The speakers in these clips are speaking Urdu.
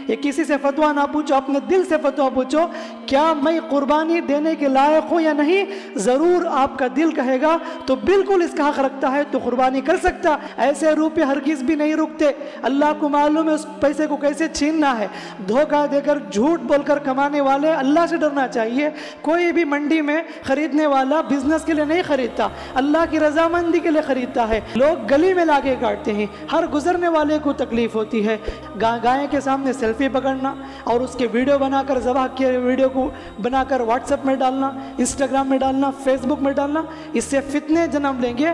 یہ کسی سے فتویٰ نہ پوچھو، اپنے دل سے فتویٰ پوچھو، کیا میں قربانی دینے کے لائق ہوں یا نہیں؟ ضرور آپ کا دل کہے گا تو بالکل اس کا حق رکھتا ہے تو قربانی کر سکتا۔ ایسے روپے ہرگز بھی نہیں رکتے، اللہ کو معلوم ہے اس پیسے کو کیسے چھیننا ہے۔ دھوکہ دے کر جھوٹ بول کر کمانے والے اللہ سے ڈرنا چاہیے۔ کوئی بھی منڈی میں خریدنے والا بزنس کے لیے نہیں خریدتا، اللہ کی رضامندی کے لیے خریدتا ہے۔ لوگ گلی میں لا کے کاٹتے ہیں، ہر گزرنے والے کو تکلیف ہوتی ہے۔ گائے کے سامنے سیلفی پکڑنا اور اس کے ویڈیو بنا کر، ذبح کیے ویڈیو کو بنا کر واٹس ایپ میں ڈالنا، انسٹاگرام میں ڈالنا، فیس بک میں ڈالنا، اس سے فتنے جنم لیں گے۔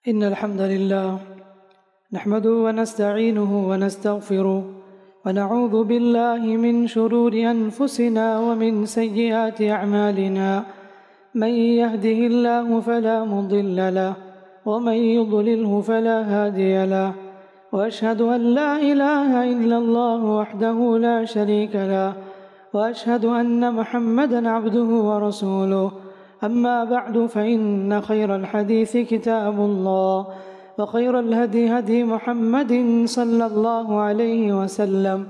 ان الحمد للہ نحمده ونستعینه ونستغفره ونعوذ باللہ من شرور انفسنا ومن سیئات اعمالنا، من يهده الله فلا مضل له ومن يضلله فلا هادي له، وأشهد أن لا إله إلا الله وحده لا شريك له، وأشهد أن محمدا عبده ورسوله، أما بعد فإن خير الحديث كتاب الله، وخير الهدي هدي محمد صلى الله عليه وسلم،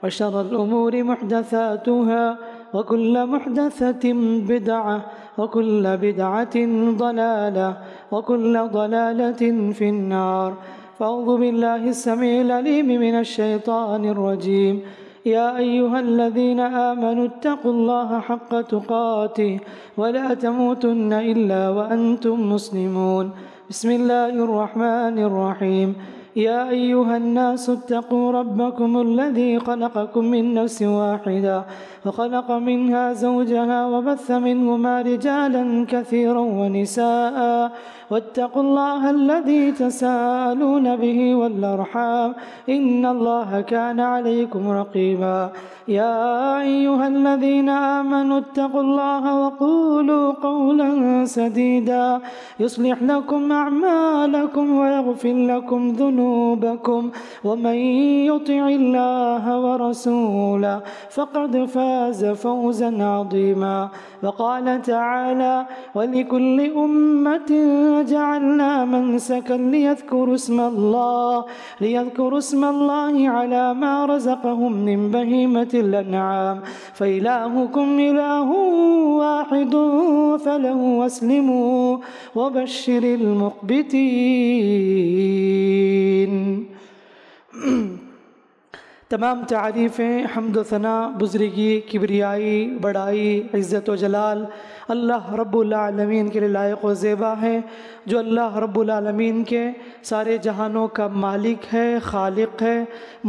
وشر الأمور محدثاتها، وكل محدثة بدعة، وكل بدعة ضلالة، وكل ضلالة في النار۔ فأعوذ بالله السميع العليم من الشيطان الرجيم۔ يا أيها الذين آمنوا اتقوا الله حق تقاته ولا تموتن إلا وأنتم مسلمون۔ بسم الله الرحمن الرحيم۔ يا أيها الناس اتقوا ربكم الذي خلقكم من نفس واحدة وخلق منها زوجها وبث منهما رجالا كثيرا ونساء، واتقوا الله الذي تساءلون به والأرحام إن الله كان عليكم رقيبا۔ يا أيها الذين آمنوا اتقوا الله وقولوا قولا سديدا يصلح لكم أعمالكم ويغفر لكم ذنوبكم، ومن يطع الله ورسوله فقد فاز فوزا عظيما۔ وقال تعالى: ولكل أمة جعلنا منسكا ليذكروا اسم الله على ما رزقهم من بهيمة الأنعام، فإلهكم إله واحد فله أسلموا وبشر المخبتين۔ تمام تعریفیں، حمد و ثنا، بزرگی، کبریائی، بڑائی، عزت و جلال اللہ رب العالمین کے لیے لائق و زیبا ہے، جو اللہ رب العالمین کے سارے جہانوں کا مالک ہے، خالق ہے،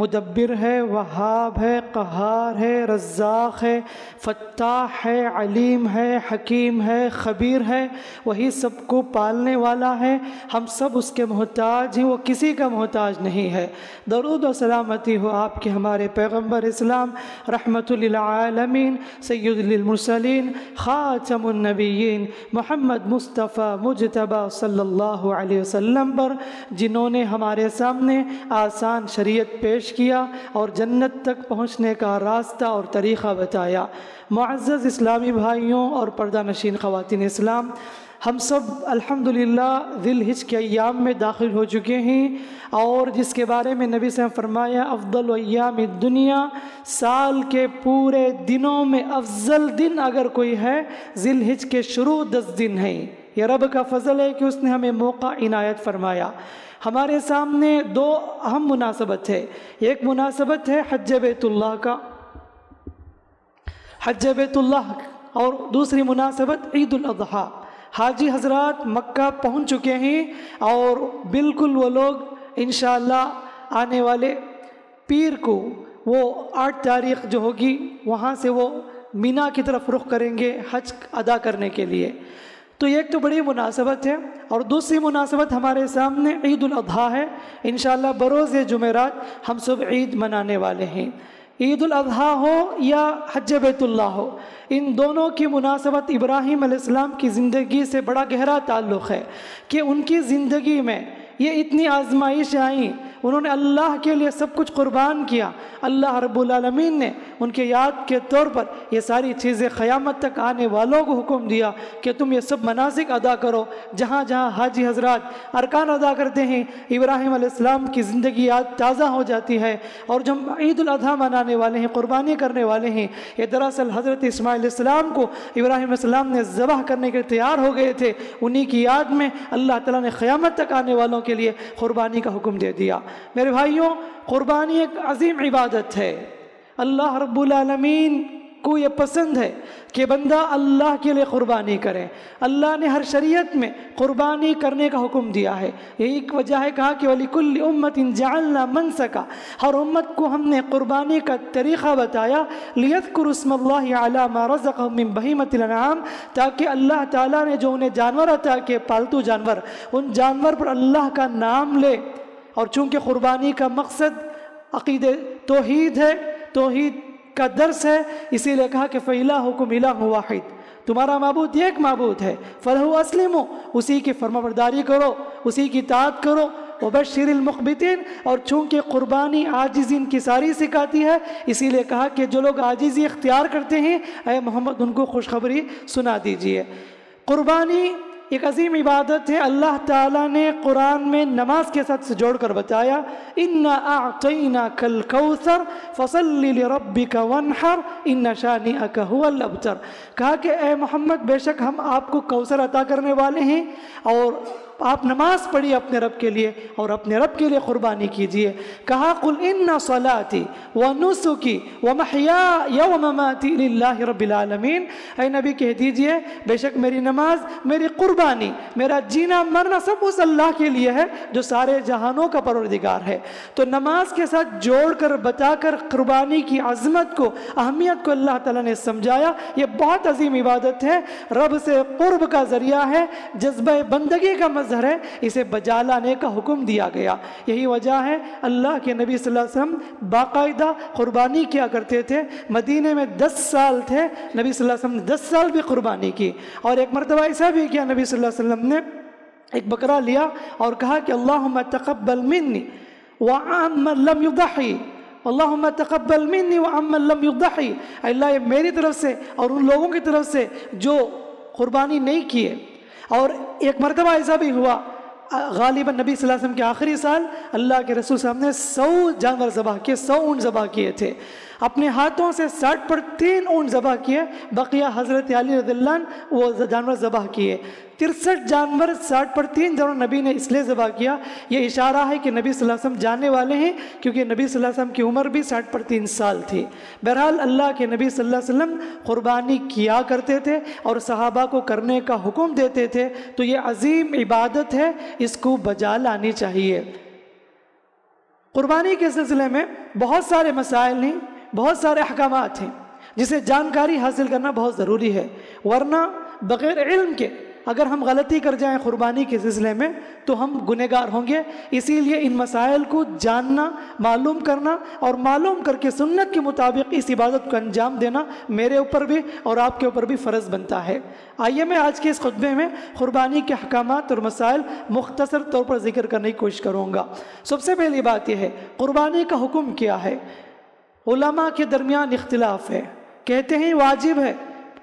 مدبر ہے، وہاب ہے، قہار ہے، رزاق ہے، فتاح ہے، علیم ہے، حکیم ہے، خبیر ہے، وہی سب کو پالنے والا ہے۔ ہم سب اس کے محتاج ہیں، وہ کسی کا محتاج نہیں ہے۔ درود و سلامتی ہو آپ کے ہمارے پیغمبر اسلام رحمت للعالمین، سید للمرسلین، خاتم النبیین، محمد مصطفیٰ مجتبیٰ صلی اللہ علیہ وسلم پر، جنہوں نے ہمارے سامنے آسان شریعت پیش کیا اور جنت تک پہنچنے کا راستہ اور طریقہ بتایا۔ معزز اسلامی بھائیوں اور پردہ نشین خواتین اسلام، ہم سب الحمدللہ ذی الحج کے ایام میں داخل ہو چکے ہیں، اور جس کے بارے میں نبی صلی اللہ علیہ وسلم فرمایا: افضل ایام الدنیا، سال کے پورے دنوں میں افضل دن اگر کوئی ہے ذی الحج کے شروع 10 دن ہیں۔ یہ رب کا فضل ہے کہ اس نے ہمیں موقع عنایت فرمایا۔ ہمارے سامنے 2 اہم مناسبت ہے۔ ایک مناسبت ہے حج بیت اللہ کا، حج بیت اللہ، اور دوسری مناسبت عید الاضحیٰ۔ حاجی حضرات مکہ پہنچ چکے ہیں، اور بالکل وہ لوگ انشاءاللہ آنے والے پیر کو، وہ 8 تاریخ جو ہوگی، وہاں سے وہ مینا کی طرف رخ کریں گے حج ادا کرنے کے لیے۔ تو ایک تو بڑی مناسبت ہے، اور دوسری مناسبت ہمارے سامنے عید الاضحیٰ ہے۔ انشاءاللہ بروز جمعرات ہم سب عید منانے والے ہیں۔ عید الاضحیٰ ہو یا حج بیت اللہ ہو، ان دونوں کی مناسبت ابراہیم علیہ السلام کی زندگی سے بڑا گہرا تعلق ہے، کہ ان کی زندگی میں یہ اتنی آزمائش آئیں، انہوں نے اللہ کے لیے سب کچھ قربان کیا. اللہ رب العالمین نے ان کے یاد کے طور پر یہ ساری چیزیں قیامت تک آنے والوں کو حکم دیا کہ تم یہ سب مناسک ادا کرو. جہاں جہاں حاجی حضرات ارکان ادا کرتے ہیں ابراہیم علیہ السلام کی زندگی یاد تازہ ہو جاتی ہے. اور جب عید الاضحیٰ منانے والے ہیں، قربانی کرنے والے ہیں، یہ دراصل حضرت اسماعیل علیہ السلام کو ابراہیم علیہ السلام نے ذبح کرنے کے تیار ہو گئے تھے. انہی کی یاد میں اللہ تعالیٰ نے قیامت تک آنے والوں کے لیے قربانی کا حکم دے دیا. میرے بھائیوں، قربانی ایک عظیم عبادت ہے. اللہ رب العالمین کو یہ پسند ہے کہ بندہ اللہ کے لیے قربانی کرے. اللہ نے ہر شریعت میں قربانی کرنے کا حکم دیا ہے. یہی ایک وجہ ہے کہا کہ وَلِكُلِّ أُمَّةٍ جَعَلْنَا مَنْسَكًا، ہر امت کو ہم نے قربانی کا طریقہ بتایا. لِيَذْكُرُوا اسْمَ اللَّهِ عَلَى مَا رَزَقَهُم مِّن بَهِيمَةِ الْأَنْعَامِ، تاکہ اللہ تعالیٰ نے جو انہیں جانور عطا کیے، پالتو جانور، ان جانور پر اللہ کا نام لے. اور چونکہ قربانی کا مقصد عقیدہ توحید ہے، توحید کا درس ہے، اسی لیے کہا کہ فَإِلَٰهُكُمْ إِلَٰهٌ وَاحِدٌ، تمہارا معبود ایک معبود ہے. فَلَهُ أَسْلِمُوا، اسی کی فرمانبرداری کرو، اسی کی اطاعت کرو. وَبَشِّرِ الْمُخْبِتِينَ، اور چونکہ قربانی عاجزین کی ساری سکھاتی ہے، اسی لیے کہا کہ جو لوگ عاجزی اختیار کرتے ہیں اے محمد ان کو خوشخبری سنا دیجئے. قربانی ایک عظیم عبادت ہے. اللہ تعالیٰ نے قرآن میں نماز کے ساتھ جوڑ کر بتایا اِنَّا أَعْطَيْنَاكَ الْكَوْثَرَ فَصَلِّ لِرَبِّكَ وَانْحَرْ إِنَّ شَانِئَكَ هُوَ الْأَبْتَرُ. کہا کہ اے محمد بے شک ہم آپ کو کوثر عطا کرنے والے ہیں، اور آپ نماز پڑھیے اپنے رب کے لیے اور اپنے رب کے لیے قربانی کیجئے. کہا قُلْ إِنَّ صَلَاتِي وَنُسُكِي وَمَحْيَايَ وَمَمَاتِي لِلَّهِ رَبِّ الْعَالَمِينَ، اے نبی کہہ دیجئے بے شک میری نماز، میری قربانی، میرا جینا مرنا سب اس اللہ کے لیے ہے جو سارے جہانوں کا پروردگار ہے. تو نماز کے ساتھ جوڑ کر بتا کر قربانی کی عظمت کو، اہمیت کو اللہ تعالیٰ نے سمجھایا. یہ بہت عظیم عبادت ہے، رب سے قرب کا ذریعہ ہے، جذبہ بندگی کا مظہر ہے، اسے بجا لانے کا حکم دیا گیا. یہی وجہ ہے اللہ کے نبی صلی اللہ علیہ وسلم باقاعدہ قربانی کیا کرتے تھے. مدینے میں 10 سال تھے، نبی صلی اللہ علیہ وسلم نے 10 سال بھی قربانی کی. اور ایک مرتبہ ایسا بھی کیا، نبی صلی اللہ علیہ وسلم نے ایک بکرا لیا اور کہا کہ اللہم تقبل منی وعمن لم یضحی، اللہم تقبل منی وعمن لم یضحی، اللہ یہ میری طرف سے اور ان لوگوں کی طرف سے جو قربانی نہیں کیے. اور ایک مرتبہ ایسا بھی ہوا، غالباً نبی صلی اللہ علیہ وسلم کے آخری سال اللہ کے رسول صلی اللہ علیہ وسلم نے 100 جانور ذبح کیے، 100 اونٹ ذبح کیے تھے. اپنے ہاتھوں سے 60 پر 3 اونٹ ذبح کیے، بقیہ حضرت علی رضی اللہ عنہ وہ جانور ذبح کیے. 63 جانور 60 پر 3 جانور نبی نے اس لیے ذبح کیا. یہ اشارہ ہے کہ نبی صلی اللہ علیہ وسلم جاننے والے ہیں، کیونکہ نبی صلی اللہ علیہ وسلم کی عمر بھی 60 پر 3 سال تھی. بہرحال اللہ کے نبی صلی اللہ علیہ وسلم قربانی کیا کرتے تھے اور صحابہ کو کرنے کا حکم دیتے تھے. تو یہ عظیم عبادت ہے، اس کو بجا لانی چاہیے. قربانی کے سلسلے میں بہت سارے مسائل ہیں، بہت سارے احکامات ہیں جسے جانکاری حاصل کرنا بہت ضروری ہے، ورنہ بغیر علم کے اگر ہم غلطی کر جائیں قربانی کے سلسلے میں تو ہم گنہگار ہوں گے. اسی لیے ان مسائل کو جاننا، معلوم کرنا اور معلوم کر کے سنت کے مطابق اس عبادت کو انجام دینا میرے اوپر بھی اور آپ کے اوپر بھی فرض بنتا ہے. آئیے میں آج کے اس خطبے میں قربانی کے احکامات اور مسائل مختصر طور پر ذکر کرنے کی کوشش کروں گا. سب سے پہلی بات یہ ہے قربانی کا حکم کیا ہے. علماء کے درمیان اختلاف ہے، کہتے ہیں واجب ہے،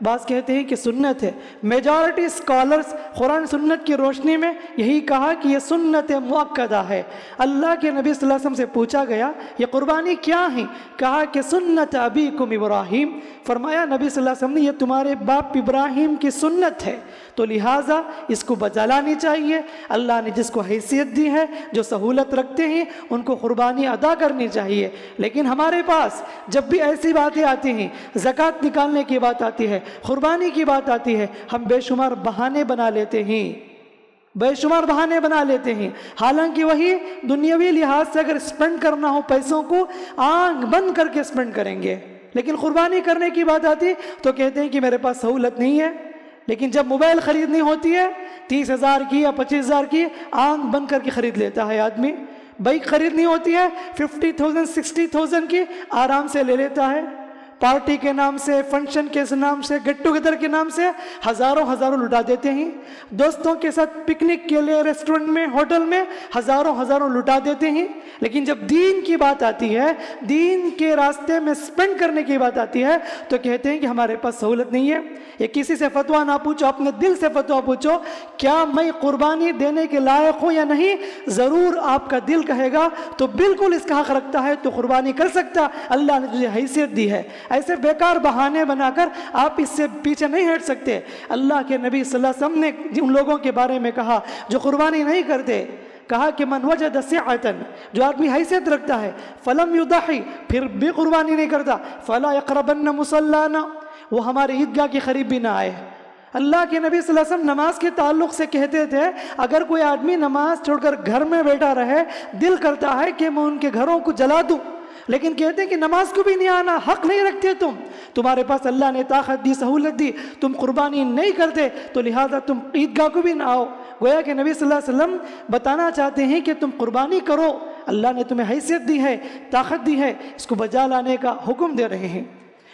بعض کہتے ہیں کہ سنت ہے. میجارٹی اسکالرز قرآن سنت کی روشنی میں یہی کہا کہ یہ سنت مؤکدہ ہے. اللہ کے نبی صلی اللہ علیہ وسلم سے پوچھا گیا یہ قربانی کیا ہیں؟ کہا کہ سنت ابیکم ابراہیم. فرمایا نبی صلی اللہ علیہ وسلم نے یہ تمہارے باپ ابراہیم کی سنت ہے، تو لہٰذا اس کو بجا لانی چاہیے. اللہ نے جس کو حیثیت دی ہے، جو سہولت رکھتے ہیں، ان کو قربانی ادا کرنی چاہیے. لیکن ہمارے پاس جب بھی ایسی باتیں آتی ہیں، زکوٰۃ نکالنے کی بات آتی ہے، قربانی کی بات آتی ہے، ہم بے شمار بہانے بنا لیتے ہیں، بے شمار بہانے بنا لیتے ہیں. حالانکہ وہی دنیاوی لحاظ سے اگر اسپینڈ کرنا ہو پیسوں کو آنکھ بند کر کے اسپینڈ کریں گے. لیکن قربانی کرنے کی بات آتی تو کہتے ہیں کہ میرے پاس سہولت نہیں ہے. لیکن جب موبائل خریدنی ہوتی ہے 30,000 کی یا 25,000 کی، آنکھ بند کر کے خرید لیتا ہے آدمی. بائک خریدنی ہوتی ہے 50,000 60,000 کی، آرام سے لے لیتا ہے. پارٹی کے نام سے، فنکشن کے نام سے، گیٹ ٹوگیدر کے نام سے ہزاروں لٹا دیتے ہیں. دوستوں کے ساتھ پکنک کے لیے ریسٹورنٹ میں، ہوٹل میں ہزاروں لٹا دیتے ہیں. لیکن جب دین کی بات آتی ہے، دین کے راستے میں سپینڈ کرنے کی بات آتی ہے، تو کہتے ہیں کہ ہمارے پاس سہولت نہیں ہے. یہ کسی سے فتویٰ نہ پوچھو، اپنے دل سے فتویٰ پوچھو، کیا میں قربانی دینے کے لائق ہوں یا نہیں؟ ضرور آپ کا دل کہے گا تو بالکل اس کا حق رکھتا ہے، تو قربانی کر سکتا، اللہ نے تجھے حیثیت دی ہے. ایسے بیکار بہانے بنا کر آپ اس سے پیچھے نہیں ہٹ سکتے. اللہ کے نبی صلی اللہ علیہ وسلم نے ان لوگوں کے بارے میں کہا جو قربانی نہیں کرتے، کہا کہ من وجد سعۃ، جو آدمی حیثیت رکھتا ہے، فلم یضحی، پھر بھی قربانی نہیں کرتا، فلا یقربن مصلانا، وہ ہمارے عیدگاہ کے قریب بھی نہ آئے. اللہ کے نبی صلی اللہ علیہ وسلم نماز کے تعلق سے کہتے تھے اگر کوئی آدمی نماز چھوڑ کر گھر میں بیٹھا رہے، دل کرتا ہے کہ میں ان کے گھروں کو جلا دوں، لیکن کہتے ہیں کہ نماز کو بھی نہیں آنا، حق نہیں رکھتے تمہارے پاس اللہ نے طاقت دی، سہولت دی، تم قربانی نہیں کرتے، تو لہذا تم عیدگاہ کو بھی نہ آؤ. گویا کہ نبی صلی اللہ علیہ وسلم بتانا چاہتے ہیں کہ تم قربانی کرو، اللہ نے تمہیں حیثیت دی ہے، طاقت دی ہے، اس کو بجا لانے کا حکم دے رہے ہیں.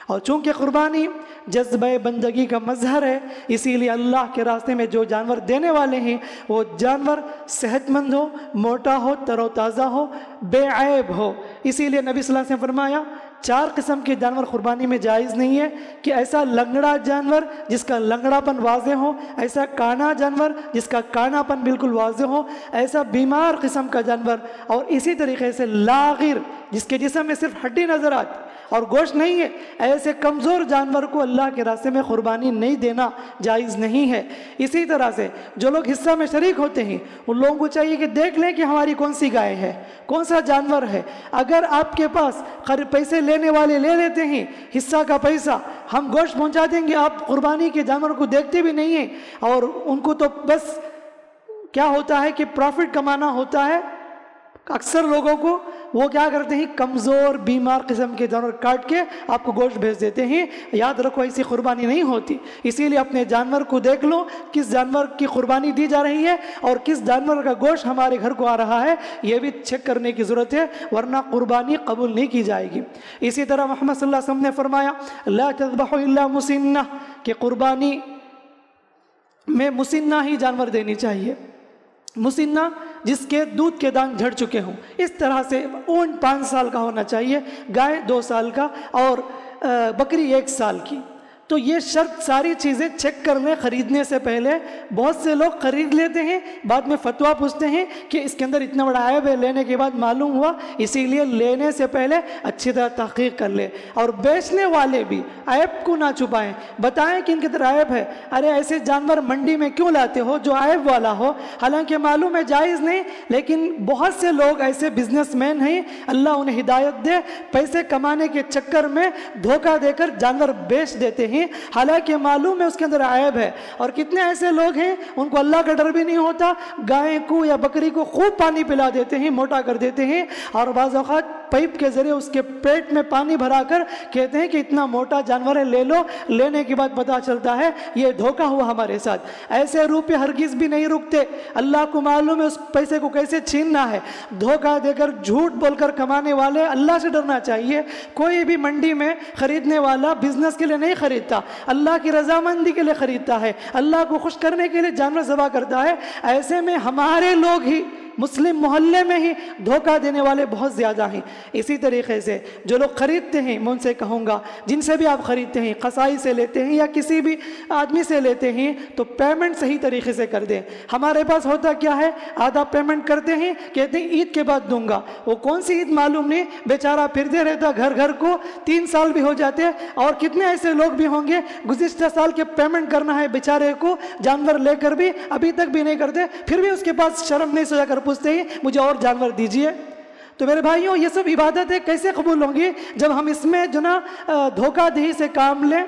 اور چونکہ قربانی جذبہ بندگی کا مظہر ہے، اسی لیے اللہ کے راستے میں جو جانور دینے والے ہیں وہ جانور صحت مند ہو، موٹا ہو، تر و تازہ ہو، بے عیب ہو. اسی لیے نبی صلی اللہ علیہ وسلم نے فرمایا 4 قسم کے جانور قربانی میں جائز نہیں ہے، کہ ایسا لنگڑا جانور جس کا لنگڑا پن واضح ہو، ایسا کانا جانور جس کا کانا پن بالکل واضح ہو، ایسا بیمار قسم کا جانور، اور اسی طریقے سے لاغر جس کے جسم میں صرف ہڈی نظر آتی اور گوشت نہیں ہے، ایسے کمزور جانور کو اللہ کے راستے میں قربانی نہیں دینا جائز نہیں ہے. اسی طرح سے جو لوگ حصہ میں شریک ہوتے ہیں ان لوگوں کو چاہیے کہ دیکھ لیں کہ ہماری کون سی گائے ہے، کون سا جانور ہے. اگر آپ کے پاس پیسے لینے والے لے لیتے ہیں حصہ کا پیسہ، ہم گوشت پہنچا دیں گے، آپ قربانی کے جانور کو دیکھتے بھی نہیں ہیں، اور ان کو تو بس کیا ہوتا ہے کہ پروفٹ کمانا ہوتا ہے. اکثر لوگوں کو وہ کیا کرتے ہیں، کمزور بیمار قسم کے جانور کاٹ کے آپ کو گوشت بھیج دیتے ہیں. یاد رکھو ایسی قربانی نہیں ہوتی. اسی لیے اپنے جانور کو دیکھ لو کس جانور کی قربانی دی جا رہی ہے اور کس جانور کا گوشت ہمارے گھر کو آ رہا ہے، یہ بھی چیک کرنے کی ضرورت ہے، ورنہ قربانی قبول نہیں کی جائے گی. اسی طرح محمد صلی اللہ علیہ وسلم نے فرمایا لا تذبحوا الا مسنہ، کہ قربانی میں مسنہ ہی جانور دینی چاہیے. مسنہ جس کے دودھ کے دان جھڑ چکے ہوں. اس طرح سے اونٹ 5 سال کا ہونا چاہیے، گائے 2 سال کا، اور بکری 1 سال کی. تو یہ شرط ساری چیزیں چیک کر لیں خریدنے سے پہلے. بہت سے لوگ خرید لیتے ہیں، بعد میں فتویٰ پوچھتے ہیں کہ اس کے اندر اتنا بڑا عیب ہے، لینے کے بعد معلوم ہوا. اسی لیے لینے سے پہلے اچھی طرح تحقیق کر لیں، اور بیچنے والے بھی عیب کو نہ چھپائیں، بتائیں کہ ان کے اندر عیب ہے. ارے ایسے جانور منڈی میں کیوں لاتے ہو جو عیب والا ہو؟ حالانکہ معلوم ہے جائز نہیں، لیکن بہت سے لوگ ایسے بزنس مین ہیں، اللہ انہیں ہدایت دے، پیسے کمانے کے چکر میں دھوکہ دے کر جانور بیچ دیتے ہیں، حالانکہ معلوم ہے اس کے اندر عیب ہے. اور کتنے ایسے لوگ ہیں ان کو اللہ کا ڈر بھی نہیں ہوتا، گائے کو یا بکری کو خوب پانی پلا دیتے ہیں، موٹا کر دیتے ہیں، اور بعض اوقات پائپ کے ذریعے اس کے پیٹ میں پانی بھرا کر کہتے ہیں کہ اتنا موٹا جانور ہے، لے لو. لینے کے بعد پتہ چلتا ہے یہ دھوکہ ہوا ہمارے ساتھ. ایسے روپے ہرگز بھی نہیں رکتے، اللہ کو معلوم ہے اس پیسے کو کیسے چھیننا ہے. دھوکہ دے کر جھوٹ بول کر کمانے والے اللہ سے ڈرنا چاہیے. کوئی بھی منڈی میں خریدنے والا بزنس کے لیے نہیں خریدتا، اللہ کی رضامندی کے لیے خریدتا ہے، اللہ کو خوش کرنے کے لیے جانور ذبح کرتا ہے. ایسے میں ہمارے لوگ ہی مسلم محلے میں ہی دھوکہ دینے والے بہت زیادہ ہیں. اسی طریقے سے جو لوگ خریدتے ہیں میں ان سے کہوں گا جن سے بھی آپ خریدتے ہیں، قصائی سے لیتے ہیں یا کسی بھی آدمی سے لیتے ہیں، تو پیمنٹ صحیح طریقے سے کر دیں. ہمارے پاس ہوتا کیا ہے، آدھا پیمنٹ کرتے ہیں، کہتے ہیں عید کے بعد دوں گا. وہ کون سی عید معلوم نہیں، بیچارہ پھرتے رہتا گھر گھر کو، 3 سال بھی ہو جاتے. اور کتنے ایسے لوگ بھی ہوں گے گزشتہ سال کے پیمنٹ کرنا ہے بیچارے کو، جانور لے کر بھی ابھی تک بھی نہیں کرتے، پھر بھی اس کے پاس شرم نہیں سوچا کر پوچھتے ہی مجھے اور جانور دیجئے. تو میرے بھائیوں یہ سب عبادتیں کیسے قبول ہوں گی جب ہم اس میں جو نا دھوکہ دہی سے کام لیں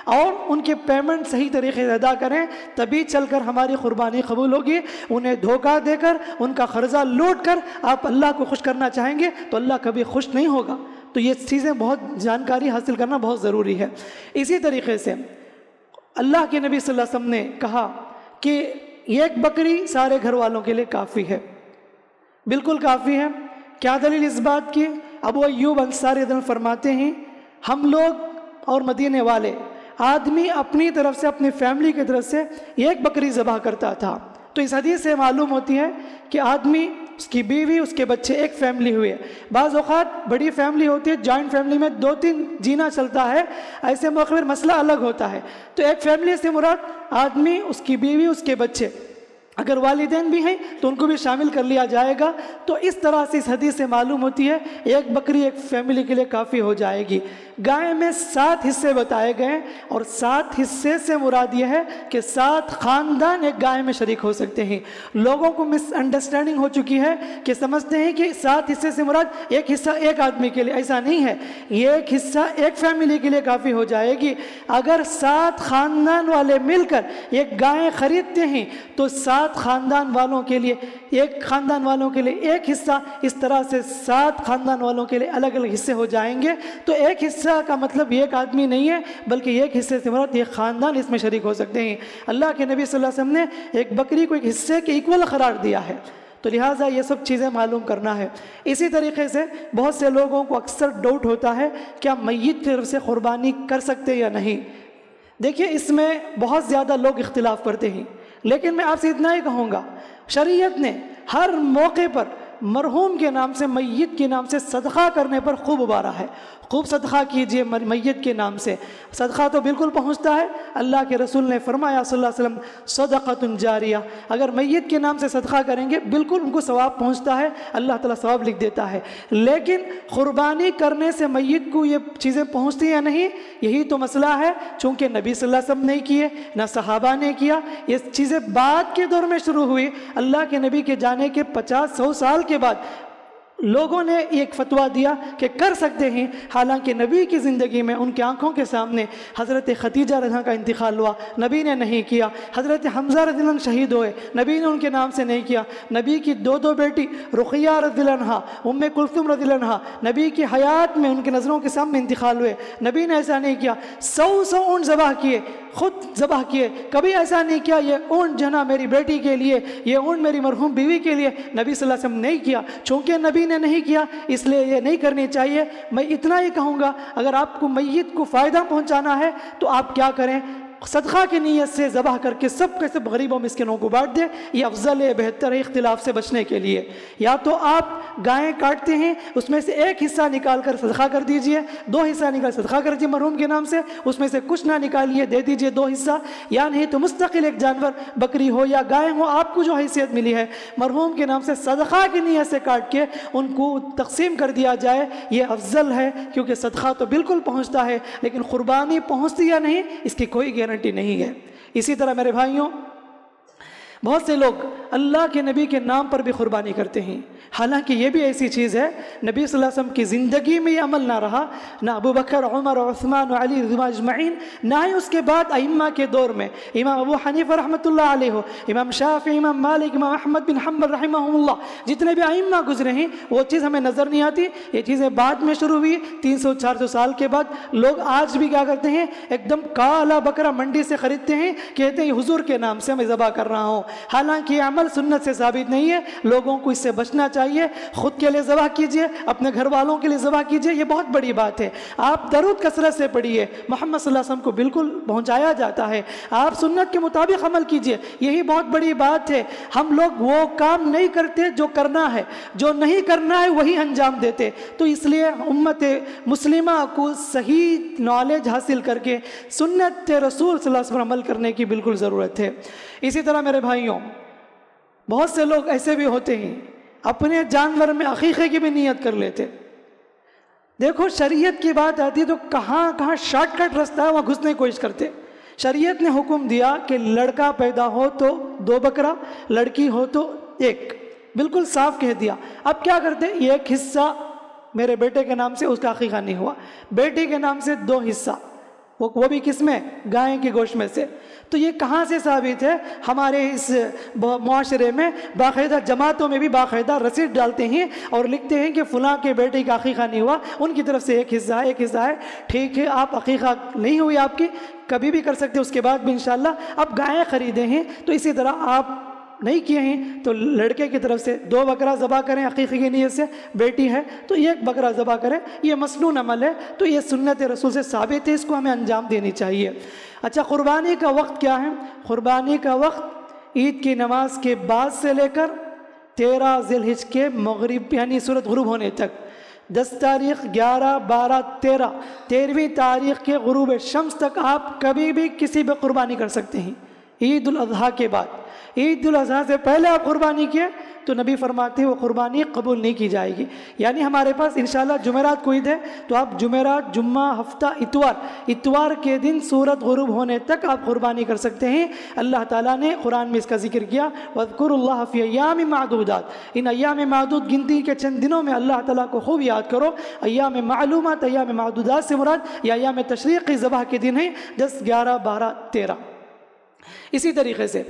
اور ان کے پیمنٹ صحیح طریقے سے ادا کریں، تبھی چل کر ہماری قربانی قبول ہوگی. انہیں دھوکہ دے کر ان کا قرضہ لوٹ کر آپ اللہ کو خوش کرنا چاہیں گے تو اللہ کبھی خوش نہیں ہوگا. تو یہ چیزیں بہت جانکاری حاصل کرنا بہت ضروری ہے. اسی طریقے سے اللہ کے نبی صلی اللہ علیہ وسلم نے کہا کہ ایک بکری سارے گھر والوں کے لیے کافی ہے، بالکل کافی ہے. کیا دلیل اس بات کی؟ ابو ایوب انصاری فرماتے ہیں ہم لوگ اور مدینے والے، آدمی اپنی طرف سے اپنی فیملی کی طرف سے ایک بکری ذبح کرتا تھا۔ تو اس حدیث سے معلوم ہوتی ہے کہ آدمی، اس کی بیوی، اس کے بچے، ایک فیملی ہوئے۔ بعض اوقات بڑی فیملی ہوتی ہے، جوائنٹ فیملی میں 2-3 جینا چلتا ہے، ایسے موقع پر مسئلہ الگ ہوتا ہے۔ تو ایک فیملی سے مراد آدمی، اس کی بیوی، اس کے بچے، اگر والدین بھی ہیں تو ان کو بھی شامل کر لیا جائے گا۔ تو اس طرح سے اس حدیث سے معلوم ہوتی ہے ایک بکری ایک فیملی کے لیے کافی ہو جائے گی۔ گائے میں 7 حصے بتائے گئے ہیں، اور 7 حصے سے مراد یہ ہے کہ 7 خاندان ایک گائے میں شریک ہو سکتے ہیں۔ لوگوں کو مس انڈرسٹینڈنگ ہو چکی ہے کہ سمجھتے ہیں کہ 7 حصے سے مراد ایک حصہ ایک آدمی کے لیے، ایسا نہیں ہے، یہ ایک حصہ ایک فیملی کے لیے کافی ہو جائے گی۔ اگر 7 خاندان والے مل کر ایک گائے خریدتے ہیں تو 7 خاندان والوں کے لیے، ایک خاندان والوں کے لیے ایک حصہ، اس طرح سے 7 خاندان والوں کے لیے الگ الگ حصے ہو جائیں گے۔ تو ایک حصہ کا مطلب ایک آدمی نہیں ہے، بلکہ ایک حصے سے مراد ایک خاندان اس میں شریک ہو سکتے ہیں۔ اللہ کے نبی صلی اللہ علیہ وسلم نے ایک بکری کو ایک حصے کے ایکول قرار دیا ہے، تو لہٰذا یہ سب چیزیں معلوم کرنا ہے۔ اسی طریقے سے بہت سے لوگوں کو اکثر ڈاؤٹ ہوتا ہے کیا میت کی طرف سے قربانی کر سکتے یا نہیں۔ دیکھیے اس میں بہت زیادہ لوگ اختلاف کرتے ہیں، لیکن میں آپ سے اتنا ہی کہوں گا، شریعت نے ہر موقع پر مرحوم کے نام سے، میت کے نام سے صدقہ کرنے پر خوب ابھارا ہے۔ خوب صدقہ کیجئے میت کے نام سے، صدقہ تو بالکل پہنچتا ہے۔ اللہ کے رسول نے فرمایا صلی اللہ علیہ وسلم، صدقۃ جاریہ، اگر میت کے نام سے صدقہ کریں گے بالکل ان کو ثواب پہنچتا ہے، اللہ تعالیٰ ثواب لکھ دیتا ہے۔ لیکن قربانی کرنے سے میت کو یہ چیزیں پہنچتی یا نہیں، یہی تو مسئلہ ہے۔ چونکہ نبی صلی اللہ علیہ وسلم نہیں کیے، نہ صحابہ نے کیا، یہ چیزیں بعد کے دور میں شروع ہوئی۔ اللہ کے نبی کے جانے کے 50-100 سال کے بعد لوگوں نے ایک فتویٰ دیا کہ کر سکتے ہیں، حالانکہ نبی کی زندگی میں ان کی آنکھوں کے سامنے حضرت خدیجہ رضی اللہ عنہا کا انتقال ہوا، نبی نے نہیں کیا۔ حضرت حمزہ رضی اللہ عنہ شہید ہوئے، نبی نے ان کے نام سے نہیں کیا۔ نبی کی 2 بیٹی رقیہ رضی اللہ عنہا، ام کلثوم رضی اللہ عنہا، نبی کی حیات میں ان کے نظروں کے سامنے انتقال ہوئے، نبی نے ایسا نہیں کیا۔ 100 اونٹ ذبح کیے، خود ذبح کیے، کبھی ایسا نہیں کیا یہ اونٹ جنا میری بیٹی کے لیے، یہ اونٹ میری مرحوم بیوی کے لیے، نبی صلی اللہ علیہ وسلم نہیں کیا۔ چونکہ نبی نے نہیں کیا اس لیے یہ نہیں کرنی چاہیے۔ میں اتنا ہی کہوں گا، اگر آپ کو میت کو فائدہ پہنچانا ہے تو آپ کیا کریں، صدقہ کی نیت سے ذبح کر کے سب کے سب غریبوں مسکینوں کو بانٹ دیں، یہ افضل ہے، بہتر ہے اختلاف سے بچنے کے لیے۔ یا تو آپ گائیں کاٹتے ہیں، اس میں سے ایک حصہ نکال کر صدقہ کر دیجئے، 2 حصہ نکال صدقہ کر دیجئے مرحوم کے نام سے، اس میں سے کچھ نہ نکالیے، دے دیجئے 2 حصہ، یا نہیں تو مستقل ایک جانور بکری ہو یا گائے ہو، آپ کو جو حیثیت ملی ہے مرحوم کے نام سے صدقہ کی نیت سے کاٹ کے ان کو تقسیم کر دیا جائے، یہ افضل ہے۔ کیونکہ صدقہ تو بالکل پہنچتا ہے، لیکن قربانی پہنچتی یا نہیں اس کی کوئی گارنٹی نہیں ہے۔ اسی طرح میرے بھائیوں، بہت سے لوگ اللہ کے نبی کے نام پر بھی قربانی کرتے ہیں، حالانکہ یہ بھی ایسی چیز ہے نبی صلی اللہ علیہ وسلم کی زندگی میں یہ عمل نہ رہا، نہ ابو بکر، عمر، عثمان و علی رضوان اجمعین، نہ ہی اس کے بعد ائمہ کے دور میں امام ابو حنیفہ رحمۃ اللہ علیہ ہو، امام شافعی، امام مالک، امام احمد بن حنبل رحمہ اللہ، جتنے بھی ائمہ گزرے ہیں وہ چیز ہمیں نظر نہیں آتی۔ یہ چیزیں بعد میں شروع ہوئی 300-400 سال کے بعد۔ لوگ آج بھی کیا کرتے ہیں، ایک دم کالا بکرا منڈی سے خریدتے ہیں، کہتے ہیں حضور کے نام سے میں ذبح کر رہا ہوں، حالانکہ یہ عمل سنت سے ثابت نہیں ہے۔ لوگوں کو اس سے بچنا چاہیے، خود کے لیے ذبح کیجئے، اپنے گھر والوں کے لیے ذبح کیجئے، یہ بہت بڑی بات ہے۔ آپ درود کثرت سے پڑھیے، محمد صلی اللہ علیہ وسلم کو بالکل پہنچایا جاتا ہے، آپ سنت کے مطابق عمل کیجئے، یہی بہت بڑی بات ہے۔ ہم لوگ وہ کام نہیں کرتے جو کرنا ہے، جو نہیں کرنا ہے وہی انجام دیتے۔ تو اس لیے امت مسلمہ کو صحیح نالج حاصل کر کے سنت رسول صلی اللہ علیہ وسلم عمل کرنے کی بالکل ضرورت ہے۔ اسی طرح میرے بھائیوں، بہت سے لوگ ایسے بھی ہوتے ہیں اپنے جانور میں عقیقے کی بھی نیت کر لیتے۔ دیکھو شریعت کی بات آتی تو کہاں شارٹ کٹ رستہ ہے وہاں گھسنے کی کوشش کرتے۔ شریعت نے حکم دیا کہ لڑکا پیدا ہو تو 2 بکرا، لڑکی ہو تو 1، بالکل صاف کہہ دیا۔ اب کیا کرتے، ایک حصہ میرے بیٹے کے نام سے، اس کا عقیقہ نہیں ہوا، بیٹی کے نام سے 2 حصہ، وہ بھی کس میں، گائے کے گوشت میں سے۔ تو یہ کہاں سے ثابت ہے؟ ہمارے اس معاشرے میں باقاعدہ جماعتوں میں بھی باقاعدہ رسید ڈالتے ہیں اور لکھتے ہیں کہ فلاں کے بیٹے کا عقیقہ نہیں ہوا، ان کی طرف سے ایک حصہ ہے۔ ٹھیک ہے، آپ عقیقہ نہیں ہوئی آپ کی، کبھی بھی کر سکتے، اس کے بعد بھی انشاءاللہ آپ گائیں خریدے ہیں۔ تو اسی طرح آپ نہیں کیے ہیں تو لڑکے کی طرف سے 2 بکرا ذبح کریں عقیقے کی نیت سے، بیٹی ہے تو 1 بکرا ذبح کریں، یہ مسنون عمل ہے، تو یہ سنت رسول سے ثابت ہے، اس کو ہمیں انجام دینی چاہیے۔ اچھا، قربانی کا وقت کیا ہے؟ قربانی کا وقت عید کی نماز کے بعد سے لے کر 13 ذی الحجہ کے مغرب یعنی سورج غروب ہونے تک، 10 تاریخ، 11، 12، 13ویں تاریخ کے غروب شمس تک آپ کبھی بھی کسی پہ قربانی کر سکتے ہیں۔ عید الاضحیٰ کے بعد، عید الاضحیٰ سے پہلے آپ قربانی کیے تو نبی فرماتے ہیں وہ قربانی قبول نہیں کی جائے گی۔ یعنی ہمارے پاس انشاءاللہ جمعرات کو عید ہے تو آپ جمعرات، جمعہ، ہفتہ، اتوار کے دن سورج غروب ہونے تک آپ قربانی کر سکتے ہیں۔ اللہ تعالیٰ نے قرآن میں اس کا ذکر کیا، وَاذْكُرُوا اللَّهَ فِي أَيَّامٍ مَعْدُودَاتٍ، ان ایام معدود گنتی کے چند دنوں میں اللہ تعالیٰ کو خوب یاد کرو۔ ایام معلومات، ایام معدودات سے مراد یہ ایام تشریقی ذبح کے دن ہیں، 10، 11، 12، 13۔ اسی طریقے سے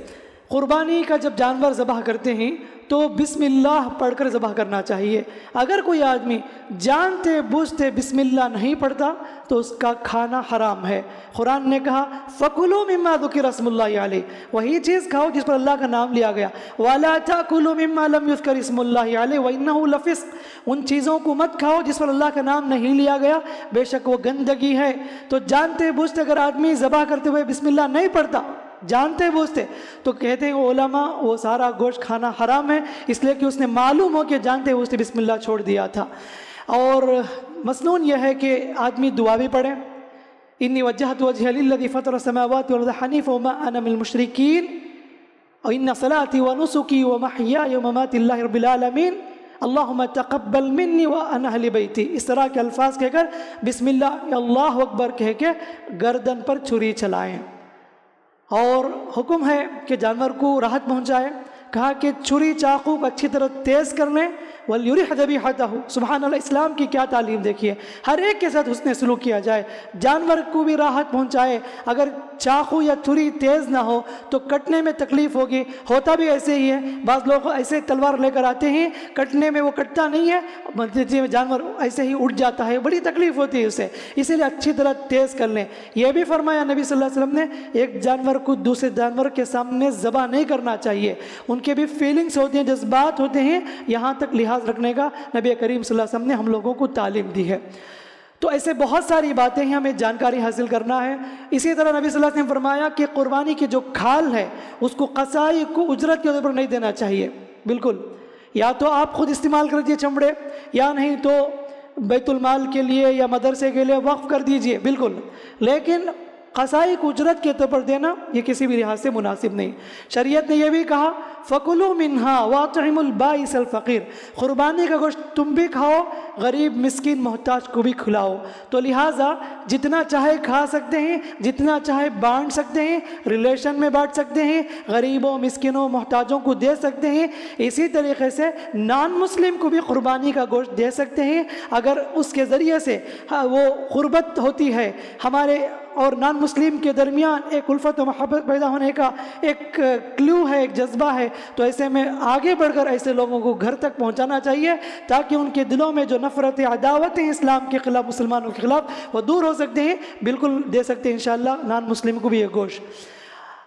قربانی کا جب جانور ذبح کرتے ہیں تو بسم اللہ پڑھ کر ذبح کرنا چاہیے۔ اگر کوئی آدمی جانتے بوجھتے بسم اللہ نہیں پڑھتا تو اس کا کھانا حرام ہے۔ قرآن نے کہا فَكُلُوا مِمَّا ذُكِرَ اسْمُ اللَّهِ عَلَيْهِ، وہی چیز کھاؤ جس پر اللہ کا نام لیا گیا، وَلَا تَأْكُلُوا مِمَّا لَمْ يُذْكَرِ اسْمُ اللَّهِ عَلَيْهِ وَإِنَّهُ لَفِسْقٌ، ان چیزوں کو مت کھاؤ جس پر اللہ کا نام نہیں لیا گیا، بے شک وہ گندگی ہے۔ تو جانتے بوجھتے اگر آدمی ذبح کرتے ہوئے بسم اللہ نہیں پڑھتا، جانتے بوجھتے، تو کہتے ہیں علماء وہ سارا گوشت کھانا حرام ہے، اس لیے کہ اس نے معلوم ہو کہ جانتے بوجھتے بسم اللہ چھوڑ دیا تھا۔ اور مسنون یہ ہے کہ آدمی دعا بھی پڑھے، انی وجہت وجہ للذی فطر السماوات والارض حنیفا وما انا من المشرکین وان صلاتی ونسکی ومحیای ومماتی للہ رب العالمین اللہم تقبل منی وان اہل بیتی، اس طرح کے الفاظ کہہ کر بسم اللہ اللہ اکبر کہہ کے گردن پر چھری چلائیں۔ اور حکم ہے کہ جانور کو راحت پہنچائے، کہا کہ چھری چاقو کو اچھی طرح تیز کر لیں، وَلْيُرِحْ ذَبِيحَتَهُ، سبحان اللہ، اسلام کی کیا تعلیم دیکھیے، ہر ایک کے ساتھ حسن سلوک کیا جائے، جانور کو بھی راحت پہنچائے۔ اگر چاقو یا چھری تیز نہ ہو تو کٹنے میں تکلیف ہوگی، ہوتا بھی ایسے ہی ہے، بعض لوگ ایسے تلوار لے کر آتے ہیں، کٹنے میں وہ کٹتا نہیں ہے، جانور ایسے ہی اٹھ جاتا ہے، بڑی تکلیف ہوتی ہے اسے، اسی لیے اچھی طرح تیز کر لیں۔ یہ بھی فرمایا نبی صلی اللہ علیہ وسلم نے ایک جانور کو دوسرے جانور کے سامنے ذبح نہیں کرنا چاہیے، ان کے بھی فیلنگز ہوتے ہیں، جذبات ہوتے ہیں، یہاں تک لحاظ رکھنے کا نبی کریم صلی اللہ علیہ وسلم نے ہم لوگوں کو تعلیم دی ہے۔ تو ایسے بہت ساری باتیں ہیں، ہمیں جانکاری حاصل کرنا ہے۔ اسی طرح نبی صلی اللہ علیہ وسلم نے فرمایا کہ قربانی کی جو کھال ہے اس کو قصائی کو اجرت کے طور پر نہیں دینا چاہیے، بالکل، یا تو آپ خود استعمال کر دیجیے چمڑے، یا نہیں تو بیت المال کے لیے یا مدرسے کے لیے وقف کر دیجیے، بالکل، لیکن قصائی کو اجرت کے طور پر دینا یہ کسی بھی لحاظ سے مناسب نہیں۔ شریعت نے یہ بھی کہا فَكُلُوا مِنْهَا وَأَطْعِمُوا الْبَائِسَ الْفَقِيرَ، قربانی کا گوشت تم بھی کھاؤ، غریب مسکین محتاج کو بھی کھلاؤ۔ تو لہٰذا جتنا چاہے کھا سکتے ہیں، جتنا چاہے بانٹ سکتے ہیں، ریلیشن میں بانٹ سکتے ہیں، غریبوں مسکینوں محتاجوں کو دے سکتے ہیں، اسی طریقے سے نان مسلم کو بھی قربانی کا گوشت دے سکتے ہیں۔ اگر اس کے ذریعے سے وہ قربت ہوتی ہے ہمارے اور نان مسلم کے درمیان، ایک الفت و محبت پیدا ہونے کا ایک کلیو ہے، ایک جذبہ ہے، تو ایسے میں آگے بڑھ کر ایسے لوگوں کو گھر تک پہنچانا چاہیے تاکہ ان کے دلوں میں جو نفرت عداوت ہیں اسلام کے خلاف، مسلمانوں کے خلاف، وہ دور ہو سکتے ہیں۔ بالکل دے سکتے ہیں انشاءاللہ نان مسلم کو بھی یہ گوشت۔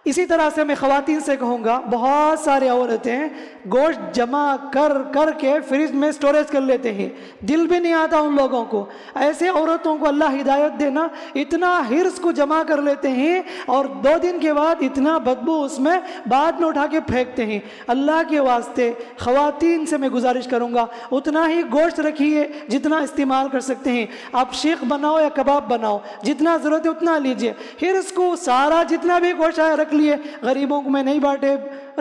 اسی طرح سے میں خواتین سے کہوں گا، بہت سارے عورتیں گوشت جمع کر کے فریج میں سٹوریج کر لیتے ہیں، دل بھی نہیں آتا ان لوگوں کو۔ ایسے عورتوں کو اللہ ہدایت دینا، اتنا حرص کو جمع کر لیتے ہیں اور 2 دن کے بعد اتنا بدبو اس میں بعد میں اٹھا کے پھینکتے ہیں۔ اللہ کے واسطے خواتین سے میں گزارش کروں گا اتنا ہی گوشت رکھیے جتنا استعمال کر سکتے ہیں۔ آپ شیخ بناؤ یا کباب بناؤ، جتنا ضرورت ہے اتنا لیجئے، حرص کو سارا جتنا بھی گوشت آیا رکھ لیے، غریبوں کو میں نہیں بانٹے،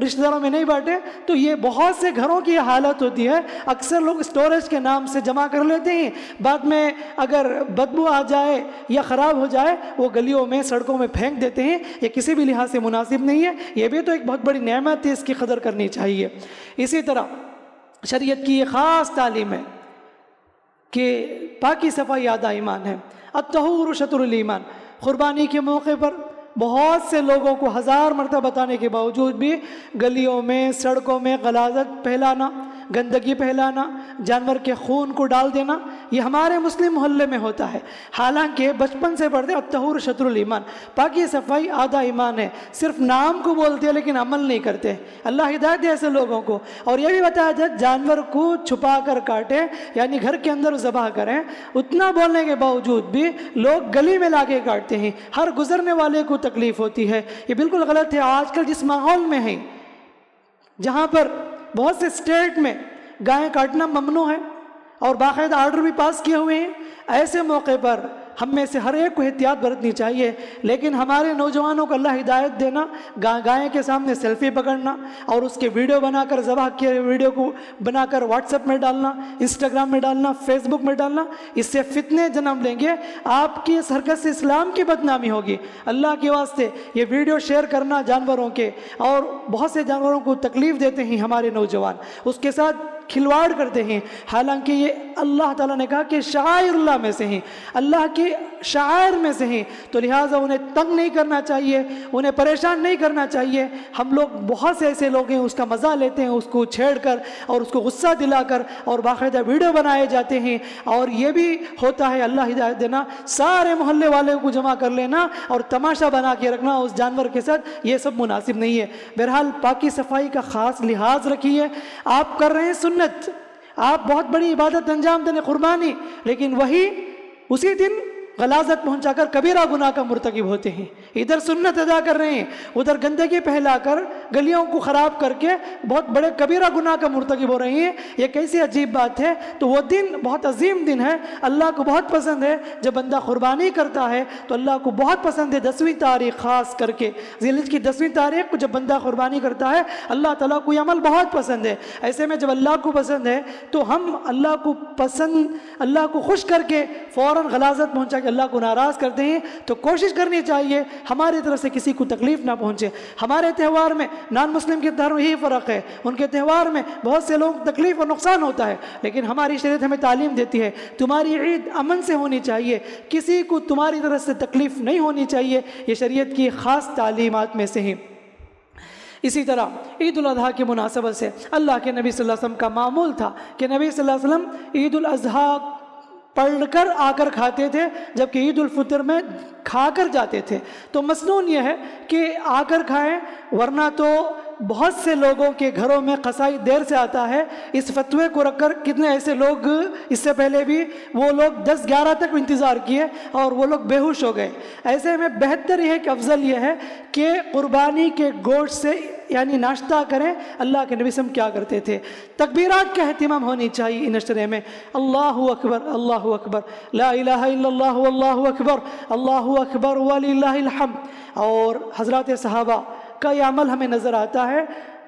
رشتہ داروں میں نہیں بانٹے۔ تو یہ بہت سے گھروں کی حالت ہوتی ہے، اکثر لوگ اسٹوریج کے نام سے جمع کر لیتے ہیں، بعد میں اگر بدبو آ جائے یا خراب ہو جائے وہ گلیوں میں سڑکوں میں پھینک دیتے ہیں۔ یہ کسی بھی لحاظ سے مناسب نہیں ہے، یہ بھی تو ایک بہت بڑی نعمت ہے، اس کی قدر کرنی چاہیے۔ اسی طرح شریعت کی یہ خاص تعلیم ہے کہ پاکی صفائی آدھا ایمان ہے، الطہور شطر الایمان۔ قربانی کے موقع پر بہت سے لوگوں کو 1000 مرتبہ بتانے کے باوجود بھی گلیوں میں، سڑکوں میں غلاظت پھیلانا، گندگی پھیلانا، جانور کے خون کو ڈال دینا، یہ ہمارے مسلم محلے میں ہوتا ہے۔ حالانکہ بچپن سے پڑھتے الطہور شطر الایمان، پاکی صفائی آدھا ایمان ہے، صرف نام کو بولتے ہیں لیکن عمل نہیں کرتے۔ اللہ ہدایت دے ایسے لوگوں کو۔ اور یہ بھی بتایا جائے جانور کو چھپا کر کاٹیں، یعنی گھر کے اندر ذبح کریں، اتنا بولنے کے باوجود بھی لوگ گلی میں لا کے کاٹتے ہیں، ہر گزرنے والے کو تکلیف ہوتی ہے۔ یہ بالکل غلط ہے۔ آج کل جس ماحول میں ہے، جہاں پر بہت سے اسٹیٹ میں گائیں کاٹنا ممنوع ہے اور باقاعدہ آرڈر بھی پاس کیے ہوئے ہیں، ایسے موقع پر ہم میں سے ہر ایک کو احتیاط برتنی چاہیے۔ لیکن ہمارے نوجوانوں کو اللہ ہدایت دینا، گائے کے سامنے سیلفی پکڑنا اور اس کے ویڈیو بنا کر، ذبح کے ویڈیو کو بنا کر واٹس ایپ میں ڈالنا، انسٹاگرام میں ڈالنا، فیس بک میں ڈالنا، اس سے فتنے جنم لیں گے۔ آپ کی اس حرکت سے اسلام کی بدنامی ہوگی۔ اللہ کے واسطے یہ ویڈیو شیئر کرنا جانوروں کے، اور بہت سے جانوروں کو تکلیف دیتے ہیں ہمارے نوجوان، اس کے ساتھ کھلواڑ کرتے ہیں، حالانکہ یہ اللہ تعالیٰ نے کہا کہ شعائر اللہ میں سے ہیں، اللہ کے شعائر میں سے ہیں، تو لہٰذا انہیں تنگ نہیں کرنا چاہیے، انہیں پریشان نہیں کرنا چاہیے۔ ہم لوگ بہت سے ایسے لوگ ہیں اس کا مزہ لیتے ہیں، اس کو چھیڑ کر اور اس کو غصہ دلا کر، اور باقاعدہ ویڈیو بنائے جاتے ہیں۔ اور یہ بھی ہوتا ہے، اللہ ہدایت دینا، سارے محلے والے کو جمع کر لینا اور تماشا بنا کے رکھنا اس جانور کے ساتھ، یہ سب مناسب نہیں ہے۔ بہرحال پاکی صفائی کا خاص لحاظ رکھیے۔ آپ کر رہے ہیں سنت، آپ بہت بڑی عبادت انجام دیں قربانی، لیکن وہی اسی دن غلاظت پہنچا کر کبیرہ گناہ کا مرتکب ہوتے ہیں۔ ادھر سنت ادا کر رہے ہیں، ادھر گندگی پھیلا کر گلیوں کو خراب کر کے بہت بڑے کبیرہ گناہ کا مرتکب ہو رہے ہیں۔ یہ کیسی عجیب بات ہے۔ تو وہ دن بہت عظیم دن ہے، اللہ کو بہت پسند ہے۔ جب بندہ قربانی کرتا ہے تو اللہ کو بہت پسند ہے۔ 10ویں تاریخ خاص کر کے، ذی الحجہ کی 10ویں تاریخ کو جب بندہ قربانی کرتا ہے، اللہ تعالیٰ کو یہ عمل بہت پسند ہے۔ ایسے میں جب اللہ کو پسند ہے تو ہم اللہ کو پسند، اللہ کو خوش کر کے فوراً غلاظت پہنچا کہ اللہ کو ناراض کرتے ہیں، تو کوشش کرنی چاہیے ہماری طرف سے کسی کو تکلیف نہ پہنچے۔ ہمارے تہوار میں نان مسلم کے تہوار میں یہی فرق ہے، ان کے تہوار میں بہت سے لوگ تکلیف اور نقصان ہوتا ہے، لیکن ہماری شریعت ہمیں تعلیم دیتی ہے تمہاری عید امن سے ہونی چاہیے، کسی کو تمہاری طرف سے تکلیف نہیں ہونی چاہیے۔ یہ شریعت کی خاص تعلیمات میں سے ہیں۔ اسی طرح عید الاضحیٰ کی مناسبت سے اللہ کے نبی صلی اللہ علیہ وسلم کا معمول تھا کہ نبی صلی اللہ علیہ وسلم عید الاضحیٰ پڑھ کر آ کر کھاتے تھے، جبکہ عید الفطر میں کھا کر جاتے تھے۔ تو مسنون یہ ہے کہ آ کر کھائیں، ورنہ تو بہت سے لوگوں کے گھروں میں قصائی دیر سے آتا ہے۔ اس فتوے کو رکھ کر کتنے ایسے لوگ اس سے پہلے بھی وہ لوگ 10-11 تک انتظار کیے اور وہ لوگ بے ہوش ہو گئے۔ ایسے میں بہتر یہ ہے کہ افضل یہ ہے کہ قربانی کے گوشت سے یعنی ناشتہ کریں۔ اللہ کے نبی صلی اللہ علیہ وسلم کیا کرتے تھے؟ تکبیرات کا اہتمام ہونی چاہیے ان اشرے میں۔ اللہ اکبر، اللہ اکبر، لا الہ الا اللہ واللہ اکبر، اللہ اکبر وللہ الحمد۔ اور حضرات صحابہ کا یہ عمل ہمیں نظر آتا ہے،